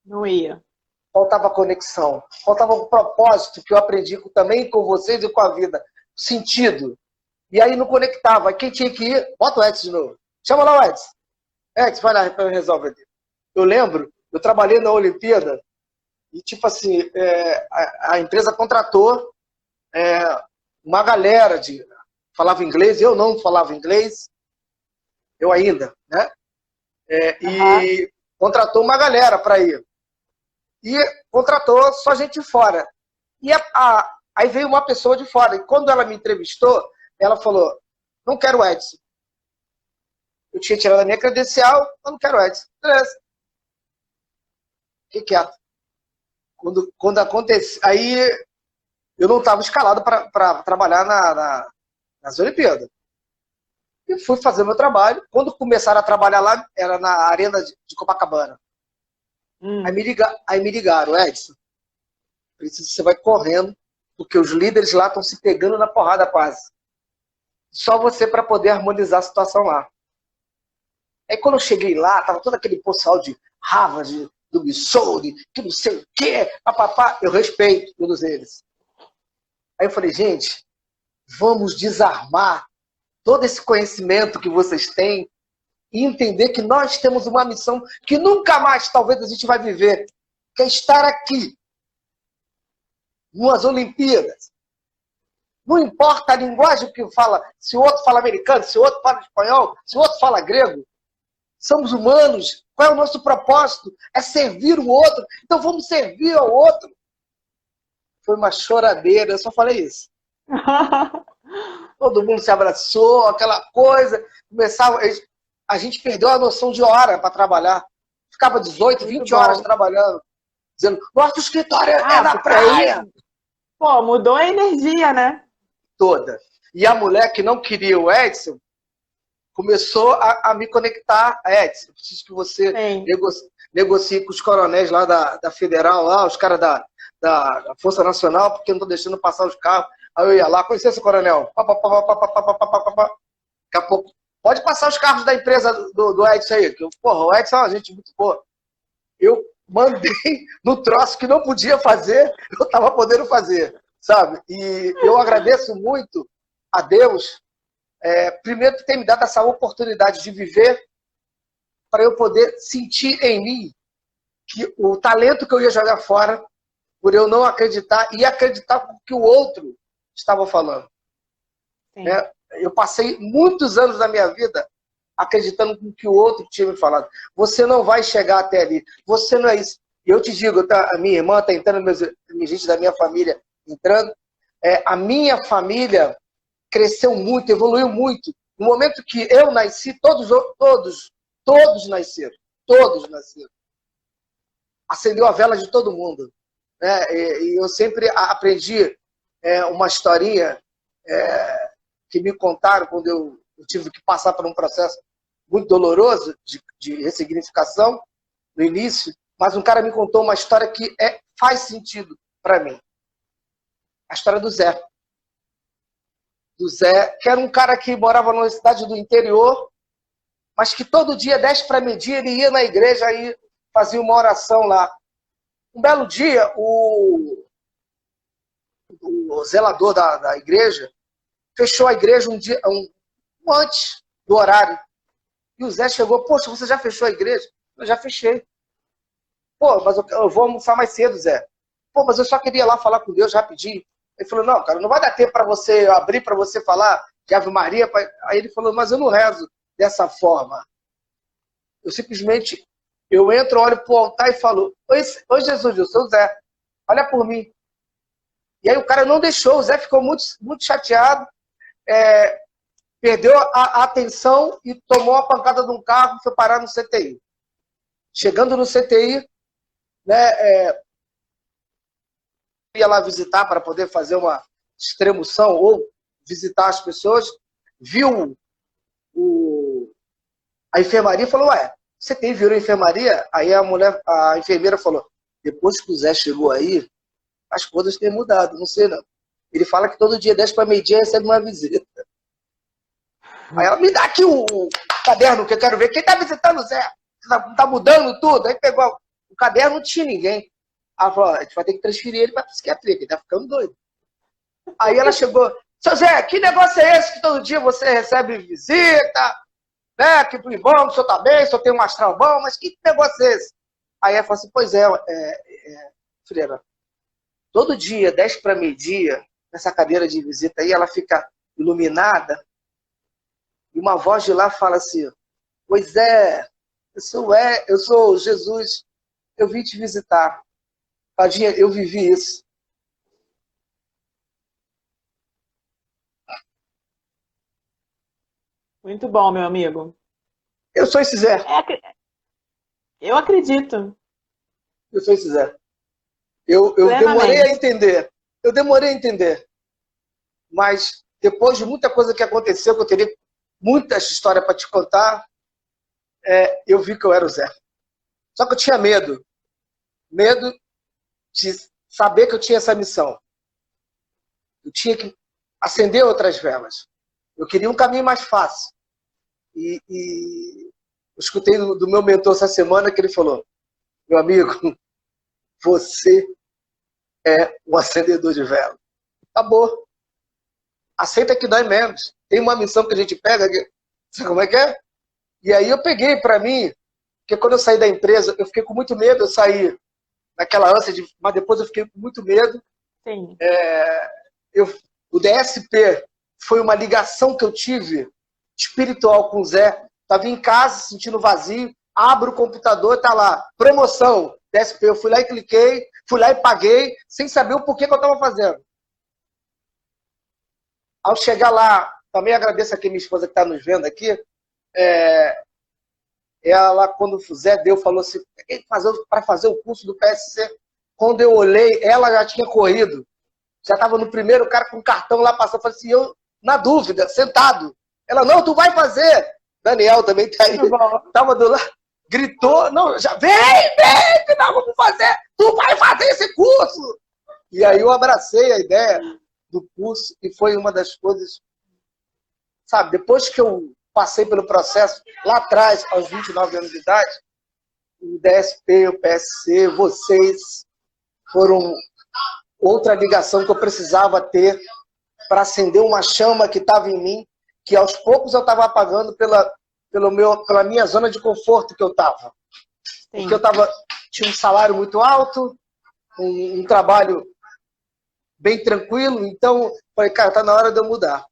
não ia. Faltava conexão, faltava um propósito que eu aprendi também com vocês e com a vida, sentido. E aí não conectava. Quem tinha que ir, bota o Edson de novo. Chama lá o Edson. Edson, vai lá, resolve. Eu lembro, eu trabalhei na Olimpíada e, tipo assim, a empresa contratou uma galera falava inglês, eu não falava inglês, eu ainda, né? E contratou uma galera para ir. E contratou só gente de fora. E aí veio uma pessoa de fora. E quando ela me entrevistou, ela falou, não quero o Edson. Eu tinha tirado a minha credencial, eu não quero o Edson. Beleza. Fiquei quieto. Quando aconteceu, aí eu não estava escalado para trabalhar nas Olimpíadas. E fui fazer meu trabalho. Quando começaram a trabalhar lá, era na Arena de Copacabana. Aí me ligaram, Edson, preciso que você vai correndo, porque os líderes lá estão se pegando na porrada quase. Só você para poder harmonizar a situação lá. Aí quando eu cheguei lá, tava todo aquele pessoal de Harvard, do Missouri, que não sei o quê, papapá. Eu respeito todos eles. Aí eu falei, gente, vamos desarmar todo esse conhecimento que vocês têm e entender que nós temos uma missão que nunca mais, talvez, a gente vai viver, que é estar aqui, nas Olimpíadas. Não importa a linguagem que fala, se o outro fala americano, se o outro fala espanhol, se o outro fala grego. Somos humanos. Qual é o nosso propósito? É servir o outro. Então vamos servir ao outro. Foi uma choradeira, eu só falei isso. Todo mundo se abraçou, aquela coisa. Começava... A gente perdeu a noção de hora para trabalhar. Ficava 18, 20 horas trabalhando. Dizendo, nosso escritório é na praia. Aí, pô, mudou a energia, né? Toda. E a mulher que não queria o Edson começou a me conectar. Edson, eu preciso que você negocie com os coronéis lá da Federal, lá, os caras da Força Nacional, porque não estão deixando passar os carros. Aí eu ia lá, com licença, coronel. Daqui a pouco, pode passar os carros da empresa do Edson aí. Que, porra, o Edson é uma gente muito boa. Eu mandei no troço que não podia fazer, eu estava podendo fazer, sabe? E eu agradeço muito a Deus, primeiro por ter me dado essa oportunidade de viver, para eu poder sentir em mim que o talento que eu ia jogar fora, por eu não acreditar e acreditar com o que o outro estava falando. Eu passei muitos anos da minha vida acreditando no que o outro tinha me falado. Você não vai chegar até ali. Você não é isso. E eu te digo, a minha irmã está entrando, gente da minha família entrando. A minha família cresceu muito, evoluiu muito. No momento que eu nasci, todos nasceram. Todos nasceram. Acendeu a vela de todo mundo. E eu sempre aprendi uma historinha que me contaram quando eu tive que passar por um processo muito doloroso de ressignificação no início, mas um cara me contou uma história que faz sentido para mim. A história do Zé. Do Zé, que era um cara que morava numa cidade do interior, mas que todo dia, 10 para meio-dia, ele ia na igreja e fazia uma oração lá. Um belo dia, o zelador da igreja fechou a igreja um dia antes do horário. E o Zé chegou, poxa, você já fechou a igreja? Eu já fechei. Pô, mas eu vou almoçar mais cedo, Zé. Pô, mas eu só queria ir lá falar com Deus rapidinho. Ele falou, não, cara, não vai dar tempo para você abrir, para você falar de Ave Maria. Aí ele falou, mas eu não rezo dessa forma. Eu simplesmente, eu entro, olho pro altar e falo, oi Jesus, eu sou o Zé, olha por mim. E aí o cara não deixou, o Zé ficou muito, muito chateado. perdeu a atenção e tomou a pancada de um carro e foi parar no CTI. Chegando no CTI, né, ia lá visitar para poder fazer uma extremoção ou visitar as pessoas, viu a enfermaria e falou, ué, CTI virou enfermaria? Aí a enfermeira falou, depois que o Zé chegou aí, as coisas têm mudado, não sei não. Ele fala que todo dia, 10 para meio-dia, recebe uma visita. Aí ela, me dá aqui o caderno que eu quero ver. Quem está visitando o Zé? Tá mudando tudo? Aí pegou o caderno, não tinha ninguém. Ela falou, a gente vai ter que transferir ele para a psiquiatria, que ele tá ficando doido. Aí ela chegou, seu Zé, que negócio é esse que todo dia você recebe visita? Né? Que bom, que o senhor tá bem, o senhor tem um astral bom, mas que negócio é esse? Aí ela falou assim, pois é, Freira, todo dia, 10 para meio-dia, nessa cadeira de visita aí, ela fica iluminada, e uma voz de lá fala assim, pois é, eu sou Jesus, eu vim te visitar. Tadinha, eu vivi isso. Muito bom, meu amigo. Eu sou esse Zé. Eu acredito. Eu sou esse Zé. Eu demorei a entender. Eu demorei a entender. Mas depois de muita coisa que aconteceu, que eu teria muita história para te contar, eu vi que eu era o Zé. Só que eu tinha medo. Medo de saber que eu tinha essa missão. Eu tinha que acender outras velas. Eu queria um caminho mais fácil. E eu escutei do meu mentor essa semana que ele falou, meu amigo, você é um acendedor de vela. Acabou. Aceita que dói menos. Tem uma missão que a gente pega, sabe como é que é? E aí eu peguei para mim, porque quando eu saí da empresa, eu fiquei com muito medo, eu saí naquela ânsia, mas depois eu fiquei com muito medo. Sim. O DSP foi uma ligação que eu tive espiritual com o Zé. Estava em casa, sentindo vazio, abro o computador, tá lá, promoção, DSP. Eu fui lá e cliquei, fui lá e paguei, sem saber o porquê que eu estava fazendo. Ao chegar lá, também agradeço aqui a minha esposa que está nos vendo aqui, ela, quando o Zé deu, falou assim, para fazer o curso do PSC. Quando eu olhei, ela já tinha corrido. Já estava no primeiro, o cara com cartão lá passando. Falei assim, eu, na dúvida, sentado. Ela, não, tu vai fazer. Daniel também tá aí. Tava do lado, gritou, não, já vem, que nós vamos fazer. Tu vai fazer esse curso. E aí eu abracei a ideia do curso e foi uma das coisas, sabe, depois que eu passei pelo processo, lá atrás, aos 29 anos de idade, o DSP, o PSC, vocês foram outra ligação que eu precisava ter para acender uma chama que estava em mim, que aos poucos eu estava apagando pela minha zona de conforto que eu estava. Porque eu tinha um salário muito alto, um trabalho bem tranquilo, então falei, cara, tá na hora de eu mudar.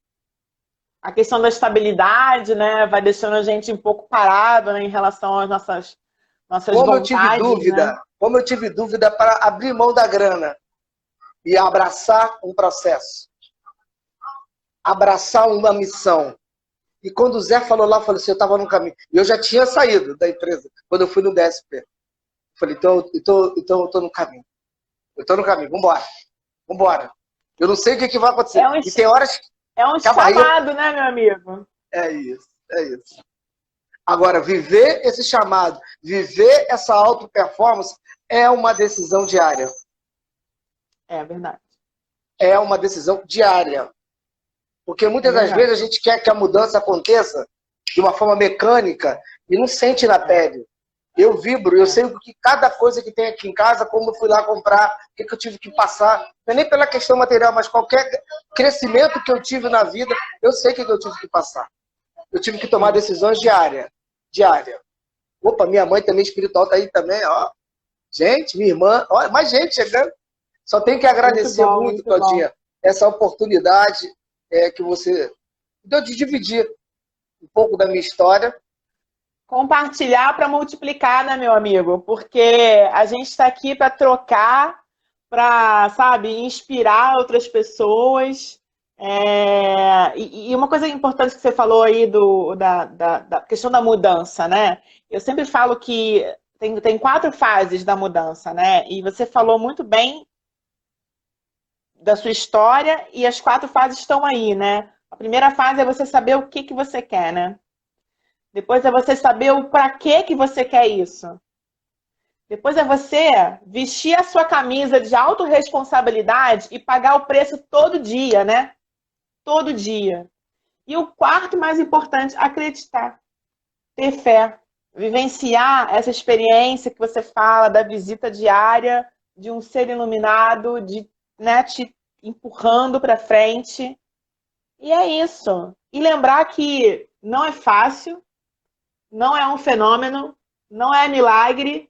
A questão da estabilidade, né, vai deixando a gente um pouco parado, né, em relação às nossas vontades, como eu tive dúvida para abrir mão da grana e abraçar um processo, abraçar uma missão. E quando o Zé falou lá, eu falei assim, eu estava no caminho. E eu já tinha saído da empresa quando eu fui no DSP. Eu falei, então eu tô no caminho. Eu tô no caminho, vambora. Eu não sei o que vai acontecer. E tem horas é um chamado, né, meu amigo? É isso. Agora, viver esse chamado, viver essa auto-performance é uma decisão diária. É verdade. É uma decisão diária. Porque muitas das vezes a gente quer que a mudança aconteça de uma forma mecânica e não sente na pele. Eu vibro, eu sei que cada coisa que tem aqui em casa, como eu fui lá comprar, o que eu tive que passar, não é nem pela questão material, mas qualquer crescimento que eu tive na vida, eu sei o que eu tive que passar. Eu tive que tomar decisões diárias. Opa, minha mãe também espiritual tá aí também, ó. Gente, minha irmã, ó, mais gente chegando. Só tenho que agradecer muito Claudinha, essa oportunidade que você deu de dividir um pouco da minha história. Compartilhar para multiplicar, né, meu amigo? Porque a gente está aqui para trocar, para, sabe, inspirar outras pessoas. E uma coisa importante que você falou aí da questão da mudança, né? Eu sempre falo que tem 4 fases da mudança, né? E você falou muito bem da sua história e as 4 fases estão aí, né? A primeira fase é você saber o que que você quer, né? Depois é você saber o para que você quer isso. Depois é você vestir a sua camisa de autorresponsabilidade e pagar o preço todo dia, né? Todo dia. E o quarto mais importante, acreditar, ter fé, vivenciar essa experiência que você fala da visita diária de um ser iluminado, de, né, te empurrando para frente. E é isso. E lembrar que não é fácil, não é um fenômeno, não é milagre,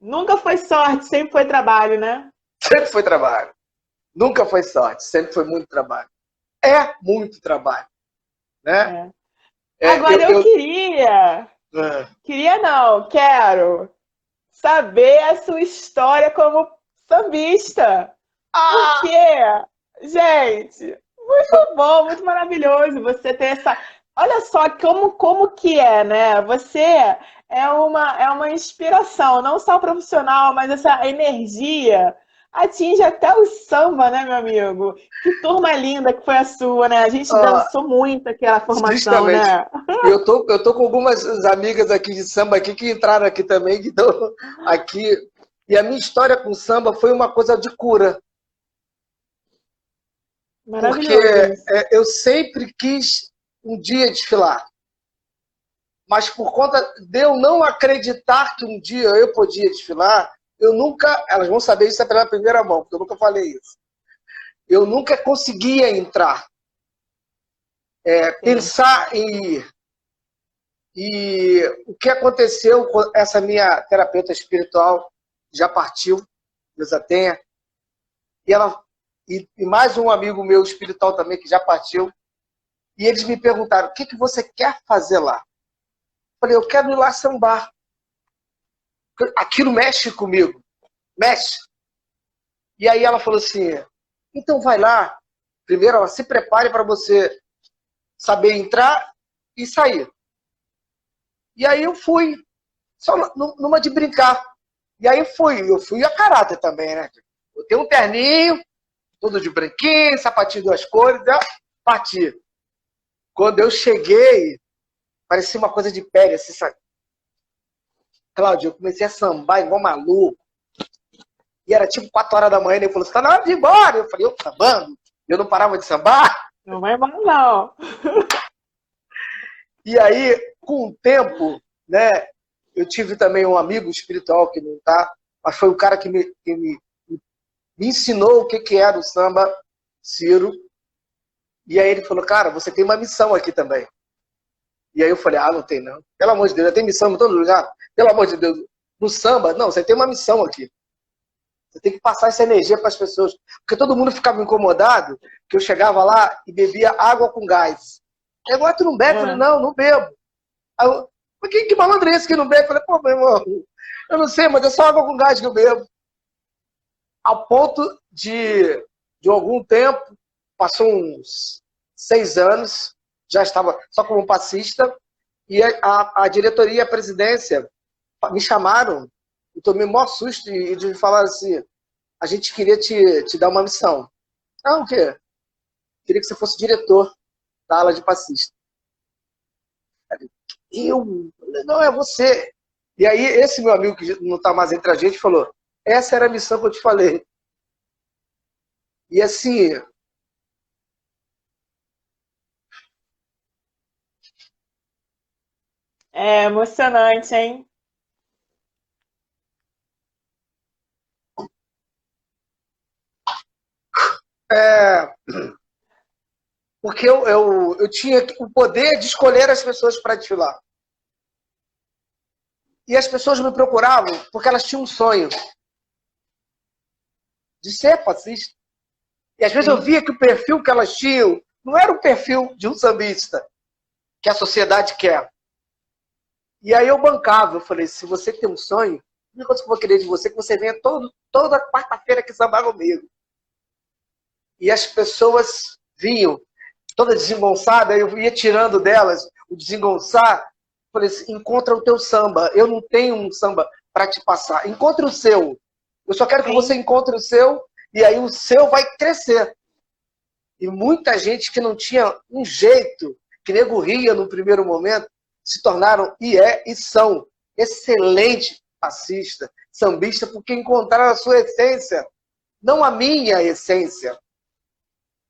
nunca foi sorte, sempre foi trabalho, né? Sempre foi trabalho. Nunca foi sorte, sempre foi muito trabalho. É muito trabalho, né? É. Agora eu queria, É. queria não, quero saber a sua história como sambista. Porque, gente, muito bom, muito maravilhoso você ter essa. Olha só como que é, né? Você é uma inspiração, não só profissional, mas essa energia atinge até o samba, né, meu amigo? Que turma linda que foi a sua, né? A gente Ah, dançou muito aquela formação, justamente. né? Eu tô com algumas amigas aqui de samba aqui que entraram aqui também, que estão aqui. E a minha história com samba foi uma coisa de cura. Porque Maravilhoso isso. eu sempre quis um dia desfilar. Mas por conta de eu não acreditar que um dia eu podia desfilar, eu nunca. Elas vão saber isso pela primeira mão, porque eu nunca falei isso. Eu nunca conseguia entrar. Sim. Pensar em ir. E o que aconteceu com essa minha terapeuta espiritual, já partiu, Deus a tenha, e ela e mais um amigo meu espiritual também que já partiu, e eles me perguntaram: o que que você quer fazer lá? Eu falei: eu quero ir lá sambar. Aquilo mexe comigo, mexe. E aí ela falou assim: então vai lá. Primeiro, ela se prepare para você saber entrar e sair. E aí eu fui, só numa de brincar. E aí eu fui a caráter também, né? Eu tenho um terninho, tudo de branquinho, sapatinho de 2 cores, parti. Quando eu cheguei, parecia uma coisa de pele, assim, sabe? Cláudio, eu comecei a sambar igual maluco. E era tipo 4 horas da manhã, e ele falou: você tá na hora de ir embora. Eu falei: eu sambando? Eu não parava de sambar. Não vai embora, não. E aí, com o tempo, né, eu tive também um amigo espiritual que não tá, mas foi o cara que me ensinou o que, que era o samba, Ciro. E aí ele falou: cara, você tem uma missão aqui também. E aí eu falei: ah, não tem não. Pelo amor de Deus, eu tenho missão em todo lugar. Pelo amor de Deus. No samba, não, você tem uma missão aqui. Você tem que passar essa energia para as pessoas. Porque todo mundo ficava incomodado que eu chegava lá e bebia água com gás. E agora tu não bebe? Eu falei: não, não bebo. Aí eu, mas que malandro é esse que não bebe? Eu falei: pô, meu irmão, eu não sei, mas é só água com gás que eu bebo. Ao ponto de algum tempo, passou uns 6 anos, já estava só como passista, e a diretoria e a presidência me chamaram, e tomei o maior susto de falar assim: a gente queria te dar uma missão. Ah, o quê? Queria que você fosse diretor da ala de passista. Eu? Não, é você. E aí, esse meu amigo que não está mais entre a gente falou: essa era a missão que eu te falei. E assim, É emocionante, hein? é, porque eu tinha o poder de escolher as pessoas para desfilar. E as pessoas me procuravam porque elas tinham um sonho de ser passista. E às vezes eu Sim. via que o perfil que elas tinham não era o perfil de um sambista que a sociedade quer. E aí eu bancava, eu falei: se você tem um sonho, a única coisa que eu vou querer de você é que você venha toda quarta-feira aqui sambar comigo. E as pessoas vinham toda desengonçada, eu ia tirando delas o desengonçar. Falei assim, encontra o teu samba. Eu não tenho um samba para te passar. Encontre o seu. Eu só quero que você encontre o seu, e aí o seu vai crescer. E muita gente que não tinha um jeito, que nego ria no primeiro momento, se tornaram e são excelentes passistas, sambistas, porque encontraram a sua essência, não a minha essência.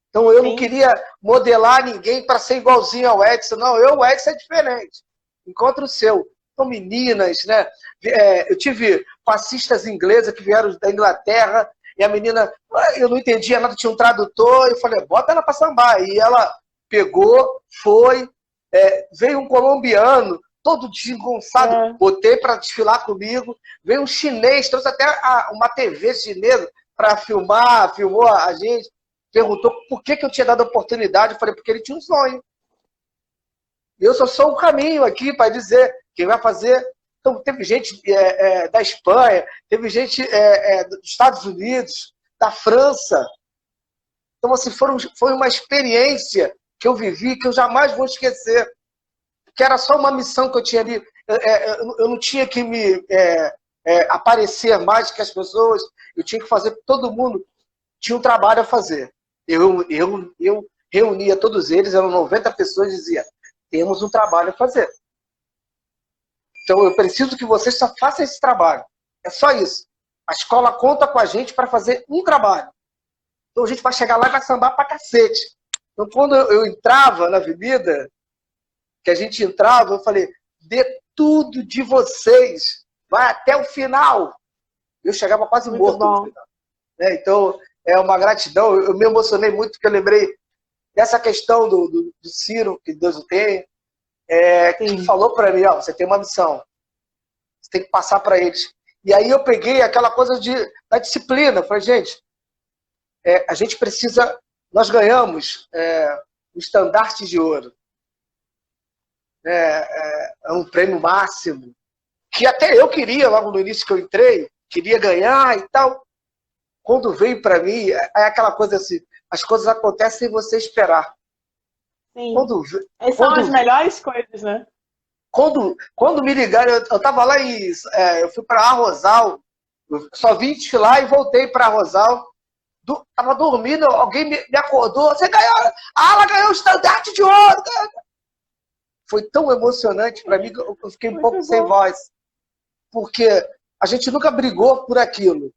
Então eu não queria modelar ninguém para ser igualzinho ao Edson. Não, o Edson é diferente. Encontra o seu. Então, meninas, né? Eu tive passistas inglesas que vieram da Inglaterra, e a menina, eu não entendia nada, tinha um tradutor, eu falei, bota ela para sambar. E ela pegou, foi, veio um colombiano, todo desengonçado, botei para desfilar comigo, veio um chinês, trouxe até uma TV chinesa para filmar, filmou a gente, perguntou por que eu tinha dado a oportunidade, eu falei, porque ele tinha um sonho. Eu só sou o caminho aqui para dizer quem vai fazer. Então, teve gente da Espanha, teve gente dos Estados Unidos, da França. Então, assim, foi uma experiência que eu vivi que eu jamais vou esquecer. Que era só uma missão que eu tinha ali. Eu não tinha que me aparecer mais que as pessoas. Eu tinha que fazer, todo mundo tinha um trabalho a fazer. Eu reunia todos eles, eram 90 pessoas, e dizia, temos um trabalho a fazer. Então, eu preciso que vocês só façam esse trabalho. É só isso. A escola conta com a gente para fazer um trabalho. Então, a gente vai chegar lá e vai sambar pra cacete. Então, quando eu entrava na avenida, que a gente entrava, eu falei, dê tudo de vocês. Vai até o final. Eu chegava quase morto no final. Então, é uma gratidão. Eu me emocionei muito, porque eu lembrei dessa questão do Ciro, que Deus o tenha, que falou para mim, você tem uma missão, você tem que passar para eles. E aí eu peguei aquela coisa da disciplina. Eu falei, gente, a gente precisa, nós ganhamos o estandarte de ouro. É um prêmio máximo, que até eu queria, logo no início que eu entrei, queria ganhar e tal. Quando veio para mim, é aquela coisa assim, as coisas acontecem sem você esperar. Sim. São as melhores coisas, né? Quando me ligaram, eu estava lá eu fui para Arrozal, só vim desfilar e voltei para Arrozal. Estava dormindo, alguém me acordou, você ganhou, ela ganhou o estandarte de ouro. Foi tão emocionante para mim que eu fiquei um pouco sem voz. Porque a gente nunca brigou por aquilo.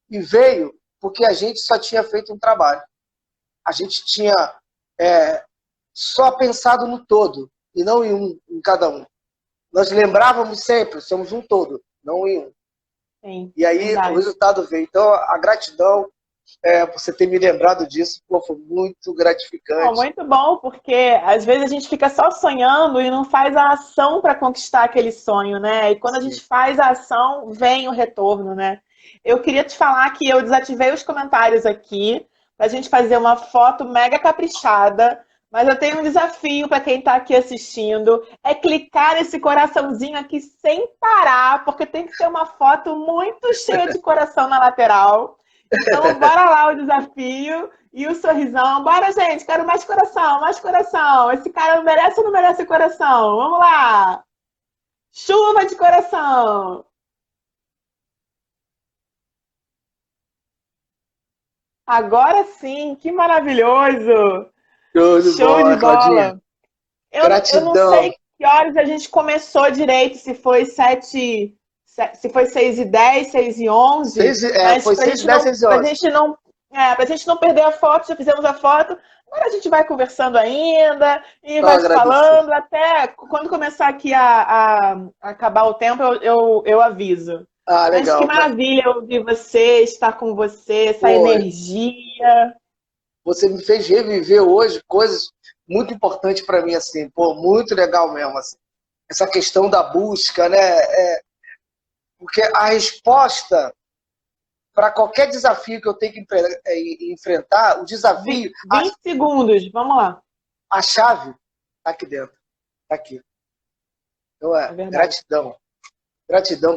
E veio porque a gente só tinha feito um trabalho. A gente tinha só pensado no todo, e não em cada um. Nós lembrávamos sempre, somos um todo, não em um. Sim, e aí verdade. O resultado veio. Então, a gratidão, você ter me lembrado disso, foi muito gratificante. Muito bom, porque às vezes a gente fica só sonhando e não faz a ação para conquistar aquele sonho, né? E quando a gente faz a ação, vem o retorno, né? Eu queria te falar que eu desativei os comentários aqui para a gente fazer uma foto mega caprichada, mas eu tenho um desafio para quem está aqui assistindo, é clicar nesse coraçãozinho aqui sem parar, porque tem que ser uma foto muito cheia de coração na lateral. Então, bora lá o desafio e o sorrisão. Bora, gente, quero mais coração, mais coração. Esse cara merece ou não merece coração? Vamos lá! Chuva de coração! Agora sim, que maravilhoso! Show de bola! Eu não sei que horas a gente começou direito, se foi 7... Se foi 6h10, 6h11. Foi 6h10, 6h11. Pra gente não perder a foto, já fizemos a foto. Agora a gente vai conversando ainda e vai falando até quando começar aqui a acabar o tempo, eu aviso. Legal. Mas que maravilha ouvir você, estar com você, essa energia. Você me fez reviver hoje coisas muito importantes para mim, assim, muito legal mesmo. Assim. Essa questão da busca, né? Porque a resposta para qualquer desafio que eu tenho que enfrentar, o desafio... 20 segundos, vamos lá. A chave está aqui dentro, está aqui. Então, gratidão. Gratidão.